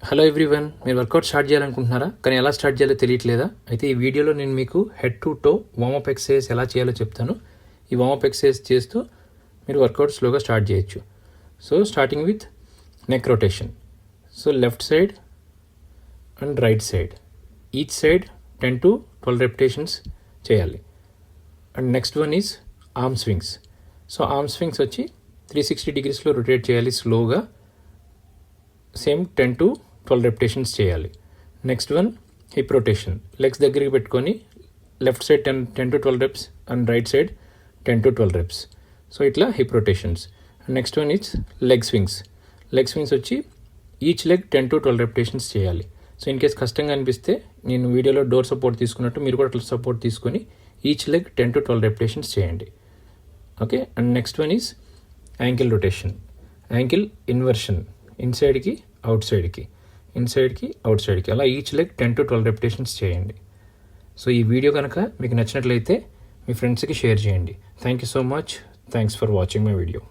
Hello everyone, మీరు workout start చేయాలనుకుంటున్నారా? కానీ ఎలా స్టార్ట్ చేయాలో తెలియట్లేదా? అయితే ఈ వీడియోలో నేను మీకు head to toe warm up exercise ఎలా చేయాలో చెప్తాను. ఈ వార్మప్ ఎక్సర్సైజ్ చేస్తూ మీరు వర్కౌట్ స్లోగా స్టార్ట్ చేయొచ్చు. So starting with neck rotation. So left side and right side, each side 10 to 12 repetitions చేయాలి. And next one is arm swings. So arm swings వచ్చి 360 degreesలో రొటేట్ చేయాలి స్లోగా. సేమ్ 10 to 12 రెపిటేషన్స్ చేయాలి. Next one hip rotation. Legs దగ్గరికి పెట్టుకొని left side 10 to 12 reps and right side 10 to 12 reps. So ఇట్లా hip rotations. Next one is leg swings. Leg swings వచ్చి each leg 10 to 12 repetitions చేయాలి. So in case కష్టంగా అనిపిస్తే నేను వీడియోలో door support తీసుకున్నట్టు మీరు కూడా అట్లా సపోర్ట్ తీసుకొని ఈచ్ లెగ్ 10 to 12 రెపిటేషన్స్ చేయండి. Okay. And next one is ankle rotation. Ankle inversion, ఇన్సైడ్కి అవుట్ సైడ్కి, ఇన్సైడ్కి అవుట్ సైడ్కి, అలా ఈచ్ లెగ్ 10 to 12 రెపిటేషన్స్ చేయండి. సో ఈ వీడియో కనుక మీకు నచ్చినట్లయితే మీ ఫ్రెండ్స్కి షేర్ చేయండి. Thank you so much. Thanks for watching my video.